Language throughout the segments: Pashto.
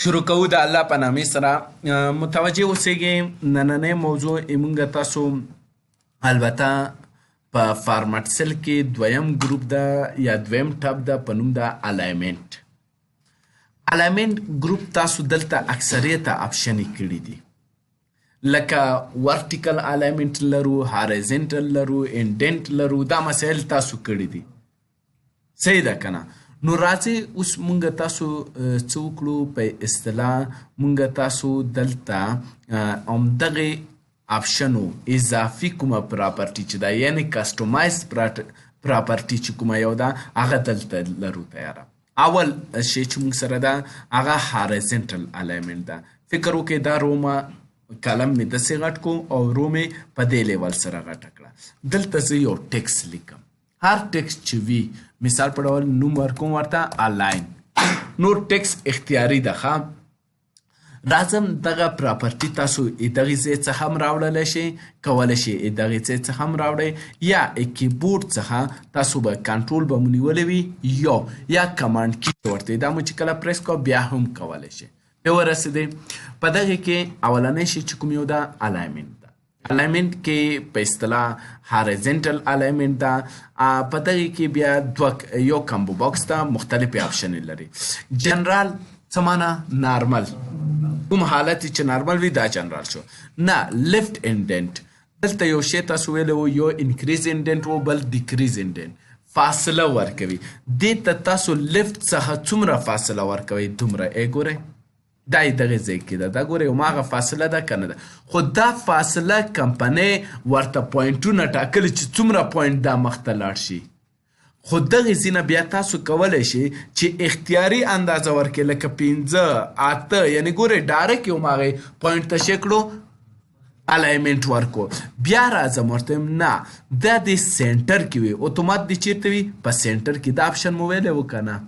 شروع کوو د الله په نامې سره. متوجه اوسئ نننۍ موضوع موږ تاسو البته په فارمټسل کې دویم ګروپ ده یا دویم ټاپ ده په نوم د الایمنټ. الایمنټ ګروپ تاسو دلته اکثریت اپشنې کړي دي لکه ورټیکل الایمنټ لرو، هارایزنټل لرو، انډنټ لرو، دا مسایل تاسو کړي دي. صحیح ده که نه؟ نو راځئ اوس مونږ تاسو څه وکړو، په اصطلاح مونږ تاسو دلته همدغې اپشنو اضافي کومه پراپرټي چې ده یعنې کسټومایز پراپرټي چې کومه یو ده هغه دلته لرو تیاره. اول شی چې مونږ سره ده هغه هارایزنټل الایمنټ ده. فکر وکړئ دا رومه کلم مې داسې غټ کو او رو مې په دې لیول سره غټه کړه. دلته زه یو ټکس لیکم. هر ټکس چې وي مثال په ډول نوم ورکوم ورته الاین. نور ټکس اختیاري ده ښه. راځم دغه پراپرټي تاسو دغې ځای څخه هم راوړلی شئ، کولی شئ دغې ځای څخه هم راوړئ، یا کیبورډ څخه تاسو به کنټرول به مو نیولی وي یا کمانډ کی ورته دا مو چې کله پریس کو بیا هم کولی شئ. بیا ورسېدئ په دغې کې اولنی شی چې کوم یو ده الایمنټ ده. الایمنټ کې په اصطلاح هارایزنټل الایمنټ ده. په دغې کې بیا یو کمبو باکس ده، مختلفې اپشنې لري. جنرال څه معنی؟ نارمل. کوم حالت چې نارمل وي دا جنرال شو. نه لیفت انډنټ، دلته یو شی تاسو ویلی و، یو انکریز انډنټ و بل ډیکریز انډنټ، فاصله ورکوي. دې ته تاسو لیفت څخه څومره فاصله ورکوئ دومره. ګورئ دا یې دغې ځای کې ده، دا ګورئ هماغه فاصله ده که نه ده، خو دا فاصله کمپنۍ ورته پوینټونه ټاکلي چې څومره پوینټ دا مخته لاړ شي. خو دغې ځینه بیا تاسو کولی شئ چې اختیاري اندازه ورکړئ لکه 5 8 یعنې ګورئ ډایرکټ یې هماغې پوینټ ته شی کړو الایمنټ ورکو. بیا راځم ورته وایم نه دا د سینټر کې وي. اتومات دې چیرته وي؟ په سینټر کې. دا اپشن مو ویلی و که نه؟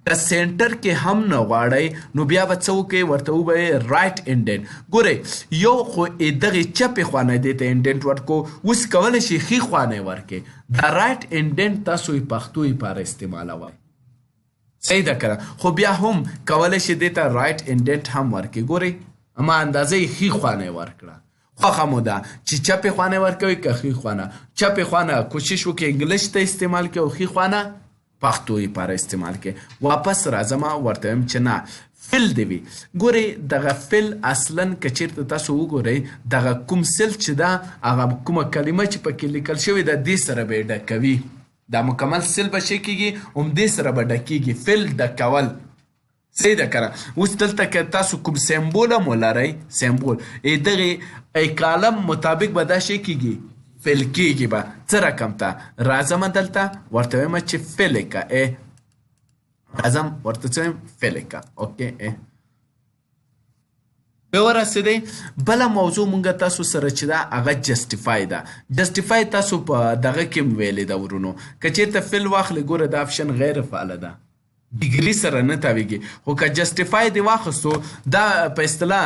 که سینټر کې هم نه غواړئ نو بیا به څه وکړئ، ورته ووایئ رایټ انډنټ. ګورئ یو خو دغې چپې خوا نه دې ته انډنټ ورکو، اوس کولی شئ ښي خوا نه یې ورکړئ. دا رایټ انډنټ تاسو یې پښتو لپاره استعمالوئ. صحیح ده که نه؟ خو بیا هم کولی شئ دې ته رایټ انډنټ هم ورکړئ. ګورئ اما اندازه یې ښي خوا نه یې ورکړه. خوښه مو ده چې چپې خوا نه یې ورکوئ که ښي خوا نه. چپې خوا نه کوشش وکړئ انګلیش ته استعمال کړئ او ښي خوا نه پښتو لپاره استعمال کړئ. واپس راځم ورته وایم چې نه فل دې وي. ګورئ دغه فل اصلا که چېرته تاسو وګورئ دغه کوم سل چې ده هغه کومه کلمه چې پکې لیکل شوې ده دې سره به یې ډکوي. دا مکمل سل به شی کېږي همدې سره به ډکېږي. فل ډکول. صحیح ده که نه؟ اوس دلته که تاسو کوم سمبول هم ولرئ، سمبول دغې کالم مطابق به دا شی کېږي فل کېږي به. څه رقم ته راځم دلته ورته وایم چې فل یې که راځم ورته څه وایم فل یې که. اوکې بیا ورسېدئ. بله موضوع مونږ تاسو سره چې ده هغه جسټیفای ده. جسټیفای تاسو په دغه کې هم ویلې ده ورونو. که چېرته فل واخلئ ګوره دا اپشن غیر فعاله ده، ډیګري سره نه تاویږي. خو که جسټیفای دې واخیستو دا په اصطلاح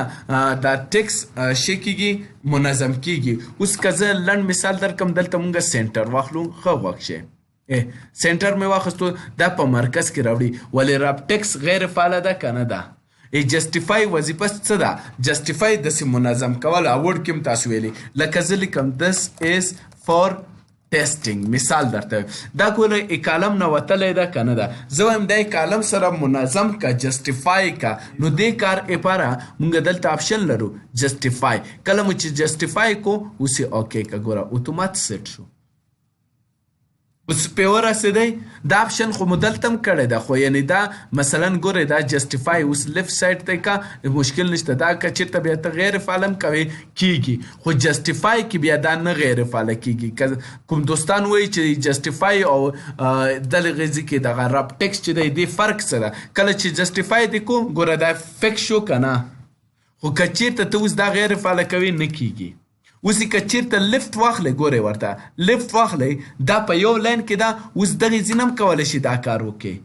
دا ټکس شی کېږي، منظم کېږي. اوس که زه لنډ مثال درکړم دلته مونږ سینټر واخلو، ښه غوږ شئ. سینټر مې واخیستو دا په مرکز کې راوړي. ولې راب ټکس غیر فعاله ده که نه ده؟ جسټیفای وظیفه څه ده؟ جسټیفای داسې منظم کول. اوړ کې هم تاسو ویلي لکه زه لیکم this is for ټیسټینګ. مثال درته دا ګوره کالم نه وتلی ده که نه ده؟ زه وایم دا کالم سره منظم که جسټیفای که. نو دې کار لپاره مونږ دلته اپشن لرو جسټیفای. کله مو چې جسټیفای کو اوس یې اوکې که ګوره اتومات سیټ شو. اوس پې ورسېدئ دا اپشن خو مو دلته هم کړی ده، خو یعنې دا مثلا ګورئ دا جسټیفای اوس لیفت سایډ ته که مشکل نشته. دا که چېرته بیا ته غیر فعاله هم کوې کېږي، خو جسټیفای کې بیا دا نه غیر فعاله کېږي. که کوم دوستان وایي چې جسټیفای او دغې ځای کې دغه رب ټکس چې دی دې فرق څه ده؟ کله چې جسټیفای دې کوم ګوره دا فکس شو که نه، خو که چېرته ته اوس دا غیر فعاله کوې نه کېږي. اوس که چېرته لیفت واخلئ ګورئ ورته لیفت واخلئ دا په یو لاین کې ده. اوس دغې ځینه هم کولی شي دا کار وکړئ،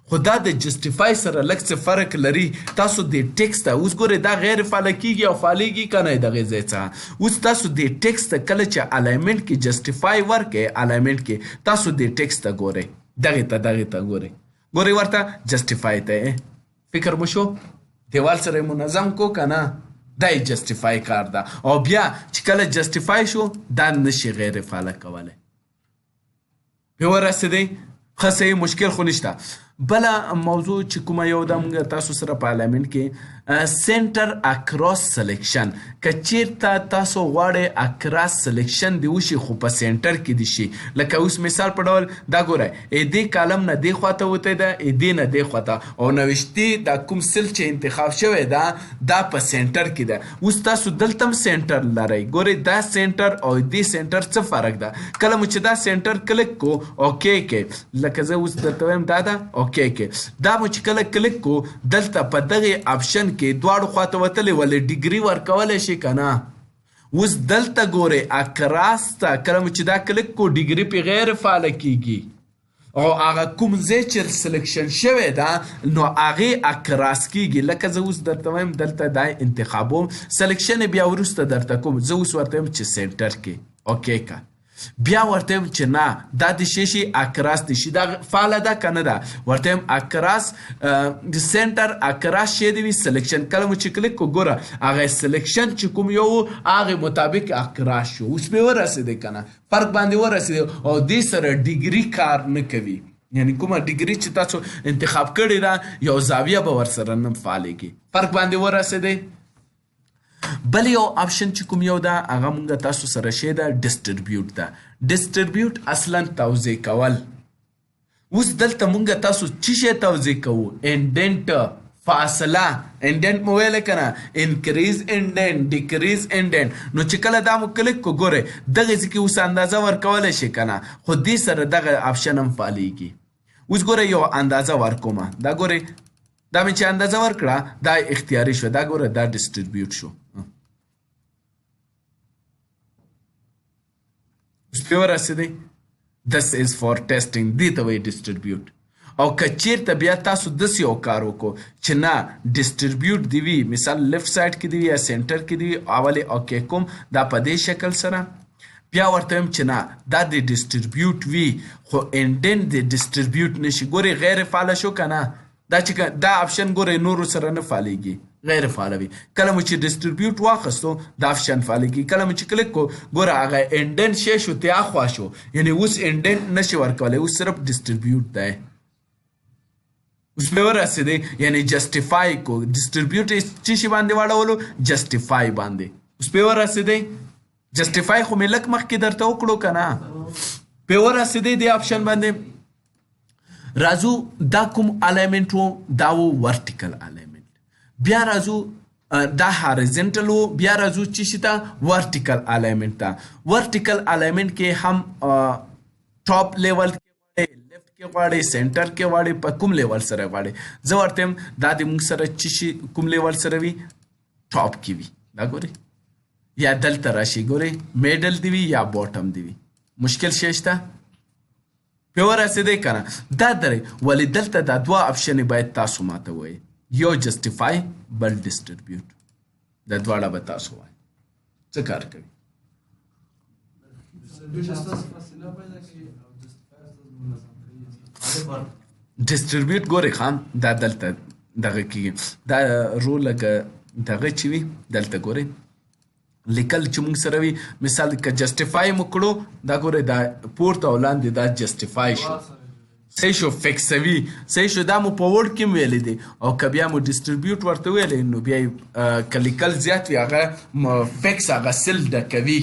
خو دا د جسټیفای سره لږ څه فرق لري. تاسو د ټکس ته اوس ګورئ دا غیر فعاله کېږي او فعالېږي که نه دغې ځای څخه. اوس تاسو د ټکس ته کله چې الایمنټ کې جسټیفای ورکړئ، الایمنټ کې تاسو د ټکس ته ګورئ، دغې ته ګورئ ورته جسټیفای ته. فکر مو شو؟ دیوال سره منظم کو کنه دا یې جسټیفای کار ده او بیا چې کله جسټیفای شو دا نشي غیر فعاله کولی پې ورسېدی ښه صحیح مشکل خو نشته بله موضوع چې کومه یو ده موږ تاسو سره په پارلمنټ کې سینټر اکراس سلیکشن که چیرته تاسو غواړئ اکراس سلیکشن دې وشي خو په سینټر کې دې شي لکه اوس مثال په ډول دا ګورئ دې کالم نه دې خواته وتی ده دې نه دې خواته او نوشتي دا کوم سل چې انتخاب شوی ده دا په سینټر کې ده اوس تاسو دلته هم سینټر لرئ ګورئ دا سینټر او دې سینټر څه فرق ده کله مو چې دا سینټر کلیک کو اوکې کې لکه زه اوس درته وایم دا ده اوکې کې دا مو چې کله کلیک کو دلته په دغې آپشن کې دواړو خواته وتلی ولې ډیګري ورکولی شي که نه اوس دلته ګورئ اکراس ته کله مو چې دا کلیک کو ډیګري پې غیر فعاله کیږي او هغه کوم ځای چې سلیکشن شوی ده نو هغې اکراس کیږي لکه زه اوس درته وایم دلته دا انتخابوم سلیکشن یې بیا وروسته درته کوم زه اوس ورته وایم چې سینټر کې اوکې که بیا ورته یم چې نه دا د شي اکراس د شي دا فعاله ده که نه ده ورته یم اکراس د سینټر اکراس شی دی وي سلیکشن کله مو چې کلیک کو ګوره هغه سلیکشن چې کوم یو هغې مطابق اکراس شو اوس پې ورسېدی که نه فرق باندې ورسېدی او دې سره ډیګري کار نه کوي یعنی کومه ډیګري چې تاسو انتخاب کړې ده یو زاویه به ورسره نه فعالېږي فرق باندې ورسېدی بل یو آپشن چې کوم یو ده هغه مونږ تاسو سره شی ده ډسټریبیوټ ده ډسټریبیوټ اصلا توزیع کول اوس دلته مونږ تاسو څه شی توزیع کوو انډنټ فاصله انډنټ مو ویلی که نه انکریز انډنټ ډیکریز انډنټ نو چې کله دا مو کلیک کو ګورئ دغې ځای کې اوس اندازه ورکولی شي که نه خو دې سره دغه آپشن هم فعالېږي اوس ګورئ یو اندازه ورکومه دا ګورئ دا مې چې اندازه ورکړه دا اختیاري شوه دا ګوره دا ډسټریبیوټ شو اوس پې ورسېدی دس از فار ټیسټینګ دې ته وایي ډسټریبیوټ او که چیرته بیا تاسو داسې یو کار وکړو چې نه ډسټریبیوټ دی وي مثال لیفټ سایډ کې دی وي یا سینټر کې دی وي اولې اوکې کوم دا په دې شکل سره بیا ورته وایم چې نه دا د ډسټریبیوټ وي خو انډنټ د ډسټریبیوټ نه شي ګورې غیر فعاله شو که نه دا چې دا آپشن ګورئ نورو سره نه فعالېږي غیر فعاله وي کله مو چې ډسټریبیوټ واخیستو دا آپشن فعالېږي کله مو چې کلیک کو ګوره هغه انډنټ شی شو تیا خوا شو یعنې اوس انډنټ نشي ورکولی اوس صرف ډسټریبیوټ دی اوس پې ورسېدی یعنې جسټیفای کو ډسټریبیوټ یې څه شي باندې واړولو جسټیفای باندې اوس پې ورسېدی جسټیفای خو مې لږ مخکې درته وکړو که نه پې ورسېدی دې آپشن باندې راځو دا کوم الیمنټ و دا و ورټیکل الیمنټ بیا راځو دا هارزنټل و بیا راځو چې شي ته ورټیکل الیمنټ ته ورټیکل الیمنټ کې هم ټاپ لیول کې غواړئ لیفټ کې غواړئ سینټر کې غواړئ په کوم لیول سره غواړئ زه ورته یم دا د موږ سره چې شي کوم لیول سره وي ټاپ کې وي دا ګورئ یا دلته راشي ګورئ میډل دی وي یا باټم دی وي مشکل شی شته پې ورسېدی که نه دا درئ ولې دلته دا دوه آپشنې باید تاسو ماته ووایئ یو جسټیفای بل ډسټریبیوټ دا دواړه به تاسو وایئ څه کار کوي ډسټریبیوټ ګورئ خام دا دلته دغه کېږي دا رو لکه دغه چې وي دلته ګورئ لیکل چې موږ سره وي مثال که جسټیفای مو کړو دا ګورئ دا پورته او لاندې دا جسټیفای شو صحیح شو فکسوي صحیح شو دا مو په ورډ کې ویلی دی او که بیا مو ډسټریبیوټ ورته ویلی نو بیا یې که لیکل زیات وي هغه فکس هغه سل ډکوي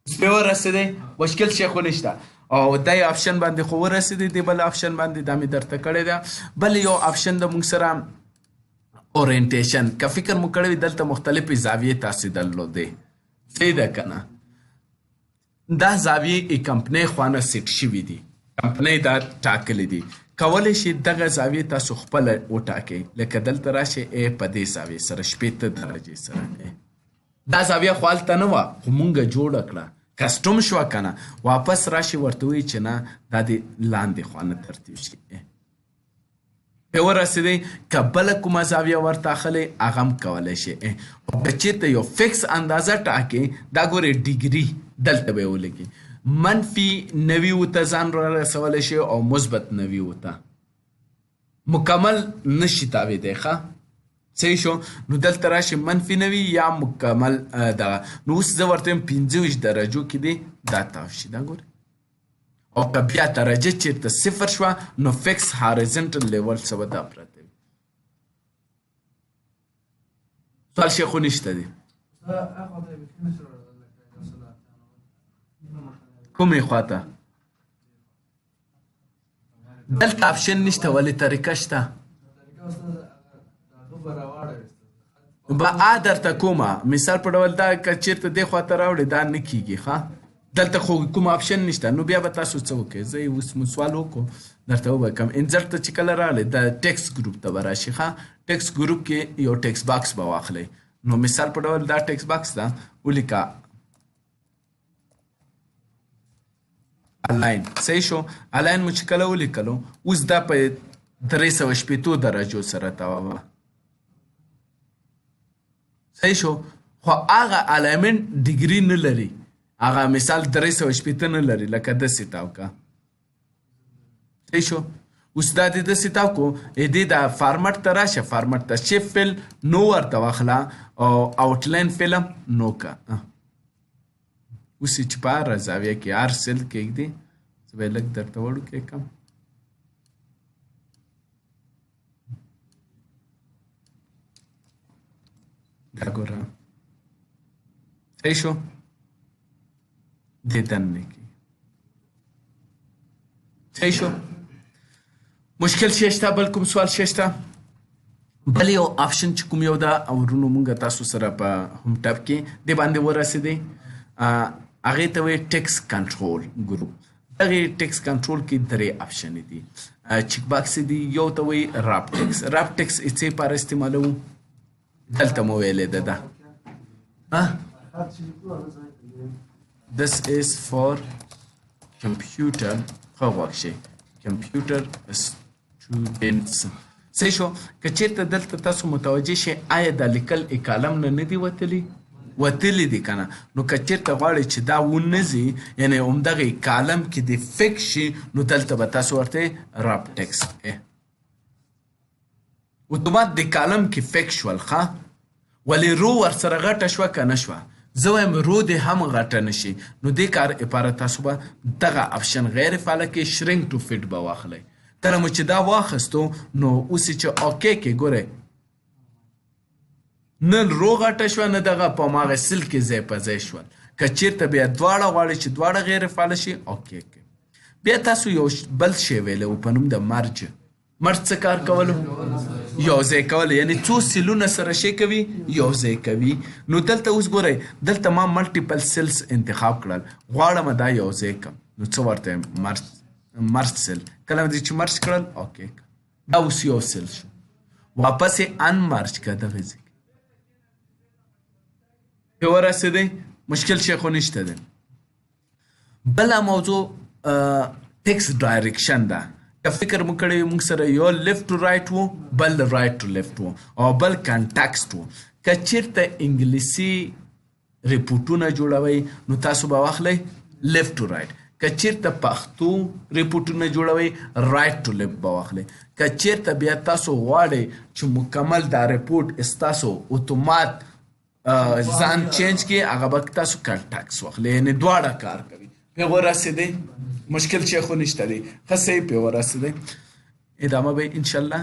اوس پې ورسېدی مشکل شی خو نشته او دا یو آپشن باندې خو ورسېدی دی بل آپشن باندې دا مې درته کړی ده بل یو آپشن د موږ سره اورینټیشن که فکر مو کړی وي دلته مختلفې زاویې تاسې درلودې صحیح ده که نه دا زاویې کمپنۍ خوانه سیټ شوي دي کمپنۍ دا ټاکلي دي کولی شي دغه زاویې تاسو خپله وټاکئ لکه دلته راشئ په دې زاویې سره شپېته درجې سره دا زاویه خو هلته نه وه خو مونږ جوړه کړه کسټوم شوه که نه واپس راشي ورته وایي چې نه دا د لاندې خوا نه ترتیب شي پې ورسېدی که بله کومه زاویه ورته اخلی هغه هم کولی شي او که چېرته یو فکس اندازه ټاکې دا ګورې ډیګري دلته به یې ولګي منفي 90 ته ځان را رسولی شي او مثبت 90 ته مکمل نشي تاویدی ښه صحیح شو. نو دلته راشي منفي نه وي یا مکمل دغه. نو اوس زه ورته یم 25 درجو کې دی دا تاو شي. دا ګورئ. او که بیا درجه چېرته صفر شوه نو فکس هارزنټل لیول څه به دا پرته وي. سوال شی خو نشته دی. کومې خواته؟ دلته اپشن نشته ولې طریقه شته؟ با درته کومه مثال په ډول دا که چېرته دې خواته راوړې دا نه کېږي ښه. دلته خو کوم اپشن نشته. نو بیا به تاسو څه وکړئ؟ زه اوس مو سوال وکړو درته ووکم. انزرټ ته چې کله راغلی د ټیکس ګروپ ته به راشي ښه. ټیکس ګروپ کې یو ټیکس باکس به واخلئ. نو مثال په ډول دا ټیکس باکس ده ولیکه الاین. صحیح شو. الاین مو چې کله ولیکلو اوس دا په 360 درجو سره تاوه. صحیح شو. خو هغه الاینمنټ ډیګري نه لري. هغه مثال 360 نه لري لکه داسې تاو که. صحیح شو. اوس دا دې داسې تاو کو دې دا فارمټ ته راشه. فارمټ ته شیپ فیل نو ورته واخله او آوټلاین فیلم نو که. اوس چې په هره زاویه کې هر سیل کېږدي زه به یې لږ درته وړوکی کړم. دا ګوره. صحیح شو. دې دننه کې. صحیح شو. مشکل شی شته؟ بل کوم سوال شی شته؟ بل یو آپشن چې کوم یو ده او ورونو مونږ تاسو سره په هم ټاپ کې دې باندې ورسېدی هغې ته وایي ټیکس کنټرول ګروپ. دغې ټیکس کنټرول کې 3 آپشن دي. چیک باکس دي. یو ته وایي راپ ټیکس. راپ ټیکس څه لپاره استعمالوو؟ دلته مو ویلې ده ده. This is for computer computer students. صحیح شو. که چېرته دلته تاسو متوجه شئ آیا دا لیکل کالم نه دي وتلي؟ وتلي دي که نه. نو که چېرته غواړئ چې دا ونځي یعنې همدغې کالم کې دې فکس شي نو دلته به تاسو ورته راپ ټیکس اتومات د کالم کې فکس شول ښه. ولې رو ورسره غټه شوه که نه شوه؟ زه وایم رو دې هم غټه نه شي. نو دې کار لپاره تاسو به دغه اپشن غیر فعاله کې شرینک ټو فټ به واخلئ. کله مو چې دا واخیستو نو اوس چې اوکې کې ګورئ نه رو غټه شوه نه دغه په هماغه سل کې ځای په ځای شول. که چېرته بیا دواړه غواړئ چې دواړه غیر فعاله شي اوکې کې. بیا تاسو یو بل شی ویلی و په نوم د مرج. مرج څه کار کولو؟ یو ځای کولو. یعنې څو سیلونه سره شی کوي یو ځای کوي. نو دلته اوس ګورئ دلته ما ملټیپل سیلز انتخاب کړل. غواړم دا یو ځای کړم. نو څه ورته مرج سیل. کله مې چې مرج کړل اوکې دا اوس یو سیل شو. واپس یې ان مرج کړه دغې ځای کې. پې ورسېدی. مشکل شی خو نشته دی. بله موضوع ټیکس ډایرکشن ده. که فکر مو کړی موږ سره یو لیفت ټو رایټ و بل رایټ ټو لیفت و او بل کنټکسټ و. که چېرته انګلیسي ریپورټونه جوړوئ نو تاسو به واخلئ لیفت ټو رایټ. که چېرته پښتو ریپورټونه جوړوئ رایټ ټو لیفت به واخلئ. که چېرته بیا تاسو غواړئ چې مکمل دا ریپورټ ستاسو اتومات ځان چینج کړي هغه به تاسو کنټکس واخلئ. یعنې دواړه کار کوي. پې ورسېدی. مشکل شی خو نشته دی. ښه صحیح پې ورسېدی. ادامه به انشاءالله